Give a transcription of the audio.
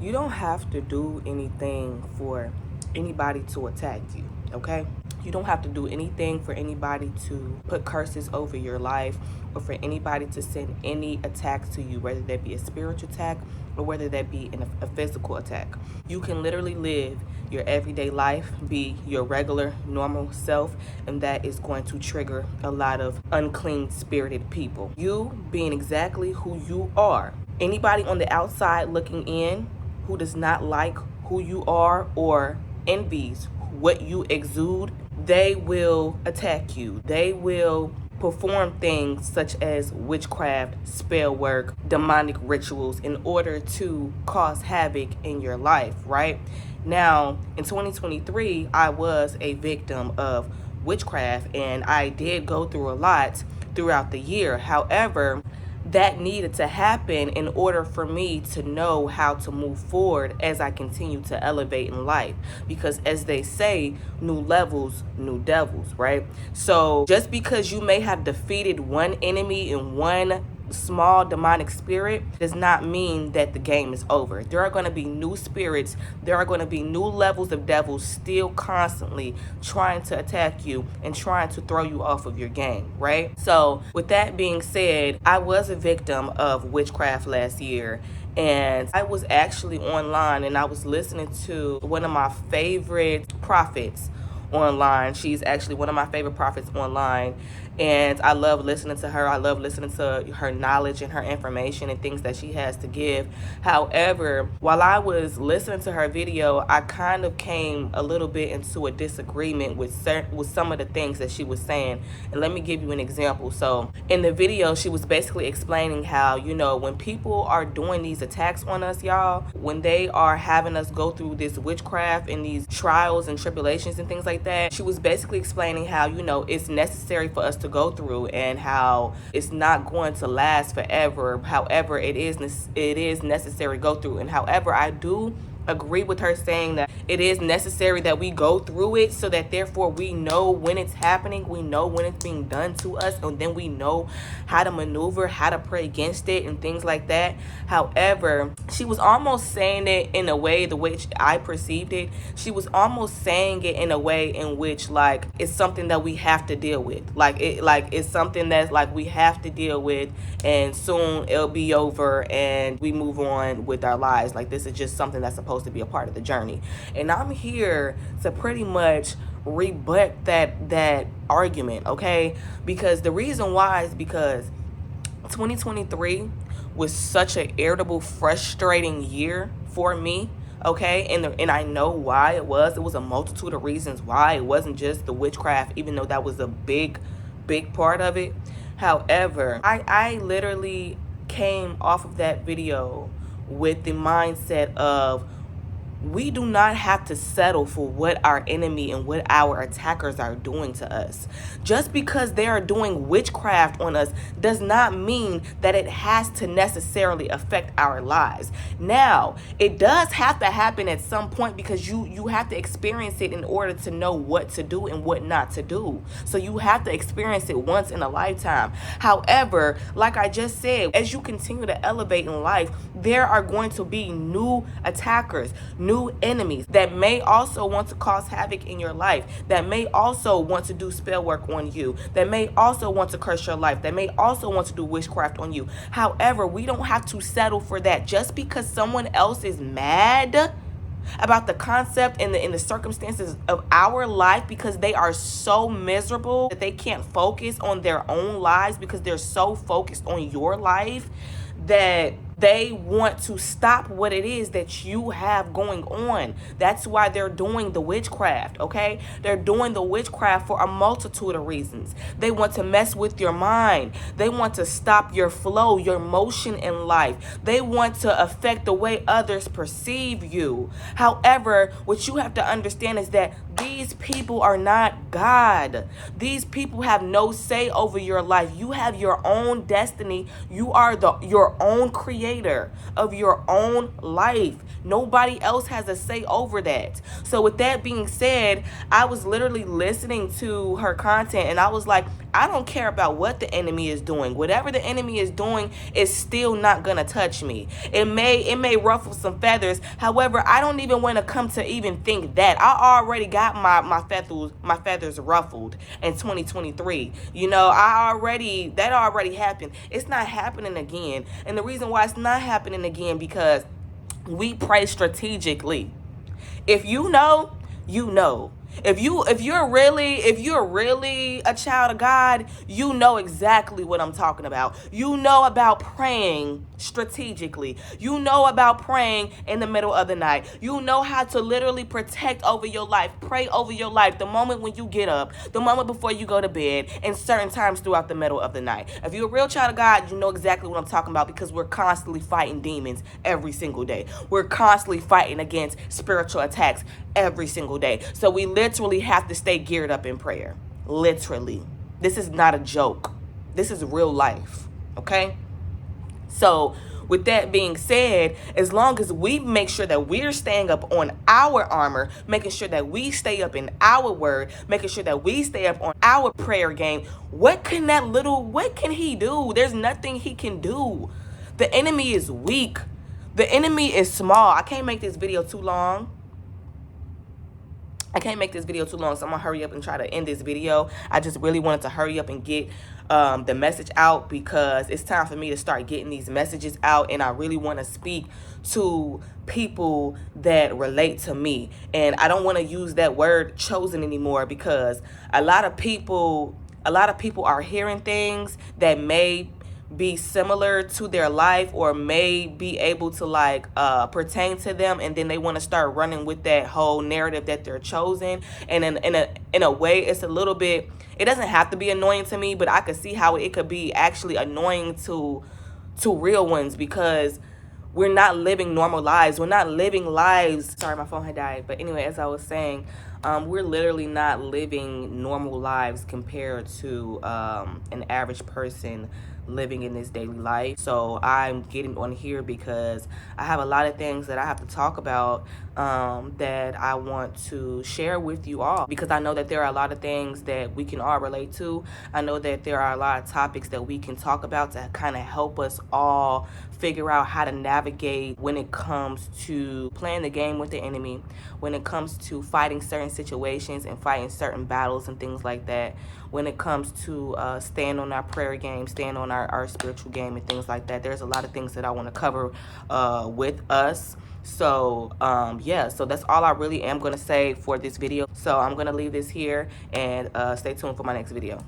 You don't have to do anything for anybody to attack you, okay? You don't have to do anything for anybody to put curses over your life or for anybody to send any attacks to you, whether that be a spiritual attack or whether that be a physical attack. You can literally live your everyday life, be your regular, normal self, and that is going to trigger a lot of unclean spirited people. You being exactly who you are. Anybody on the outside looking in who does not like who you are or envies what you exude, they will attack you. They will perform things such as witchcraft, spell work, demonic rituals in order to cause havoc in your life, right? Now, in 2023, I was a victim of witchcraft and I did go through a lot throughout the year. However, that needed to happen in order for me to know how to move forward as I continue to elevate in life. Because as they say, new levels, new devils, right? So just because you may have defeated one enemy in one small demonic spirit does not mean that the game is over. There are going to be new spirits, there are going to be new levels of devils still constantly trying to attack you and trying to throw you off of your game, right? So with that being said, I was a victim of witchcraft last year, and I was actually online and I was listening to one of my favorite prophets online. She's actually one of my favorite prophets online, and I love listening to her. I love listening to her knowledge and her information and things that she has to give. However, while I was listening to her video, I kind of came a little bit into a disagreement with some of the things that she was saying. And let me give you an example. So in the video, she was basically explaining how, when people are doing these attacks on us, y'all, when they are having us go through this witchcraft and these trials and tribulations and things like that, she was basically explaining how, it's necessary for us to go through and how it's not going to last forever. However, it is necessary to go through. And however, I do agree with her saying that it is necessary that we go through it so that therefore we know when it's happening, we know when it's being done to us, and then we know how to maneuver, how to pray against it and things like that. However, she was almost saying it in a way, the way I perceived it, she was almost saying it in a way in which like it's something that we have to deal with. It's something that's like we have to deal with, and soon it'll be over and we move on with our lives. Like this is just something that's supposed to be a part of the journey. And I'm here to pretty much rebut that argument, okay? Because the reason why is because 2023 was such an irritable, frustrating year for me, okay? And I know why it was. It was a multitude of reasons why. It wasn't just the witchcraft, even though that was a big part of it. However, I literally came off of that video with the mindset of we do not have to settle for what our enemy and what our attackers are doing to us. Just because they are doing witchcraft on us does not mean that it has to necessarily affect our lives. Now, it does have to happen at some point because you have to experience it in order to know what to do and what not to do. So you have to experience it once in a lifetime. However, like I just said, as you continue to elevate in life, there are going to be new attackers, new enemies that may also want to cause havoc in your life, that may also want to do spell work on you, that may also want to curse your life, that may also want to do witchcraft on you. However, we don't have to settle for that. Just because someone else is mad about the concept and the circumstances of our life because they are so miserable that they can't focus on their own lives because they're so focused on your life that they want to stop what it is that you have going on. That's why they're doing the witchcraft, okay? They're doing the witchcraft for a multitude of reasons. They want to mess with your mind. They want to stop your flow, your motion in life. They want to affect the way others perceive you. However, what you have to understand is that these people are not God. These people have no say over your life. You have your own destiny. You are your own creator of your own life. Nobody else has a say over that. So with that being said, I was literally listening to her content and I was like, I don't care about what the enemy is doing. Whatever the enemy is doing is still not gonna touch me. It may ruffle some feathers. However, I don't even want to come to even think that. I already got my feathers ruffled in 2023. You know, that already happened. It's not happening again. And the reason why it's not happening again, because we pray strategically. If you know, you know. If you're really a child of God, you know exactly what I'm talking about. You know about praying strategically. You know about praying in the middle of the night. You know how to literally protect over your life, pray over your life the moment when you get up, the moment before you go to bed, and certain times throughout the middle of the night. If you're a real child of God, you know exactly what I'm talking about, because we're constantly fighting demons every single day. We're constantly fighting against spiritual attacks every single day. So we literally have to stay geared up in prayer. Literally. This is not a joke. This is real life. Okay? So with that being said, as long as we make sure that we're staying up on our armor, making sure that we stay up in our word, making sure that we stay up on our prayer game, what can he do? There's nothing he can do. The enemy is weak. The enemy is small. I can't make this video too long. So I'm gonna hurry up and try to end this video. I just really wanted to hurry up and get the message out, because it's time for me to start getting these messages out, and I really want to speak to people that relate to me. And I don't want to use that word chosen anymore, because a lot of people are hearing things that may be similar to their life, or may be able to pertain to them, and then they want to start running with that whole narrative that they're chosen. And in a way, it's a little bit, it doesn't have to be annoying to me, but I could see how it could be actually annoying to real ones, because we're not living normal lives. We're not living lives. Sorry, my phone had died. But anyway, as I was saying, we're literally not living normal lives compared to an average person living in this daily life. So I'm getting on here because I have a lot of things that I have to talk about, that I want to share with you all, because I know that there are a lot of things that we can all relate to. I know that there are a lot of topics that we can talk about to kind of help us all figure out how to navigate when it comes to playing the game with the enemy, when it comes to fighting certain situations and fighting certain battles and things like that, when it comes to staying on our prayer game, staying on our spiritual game and things like that. There's a lot of things that I want to cover with us. So yeah, so that's all I really am going to say for this video. So I'm going to leave this here, and stay tuned for my next video.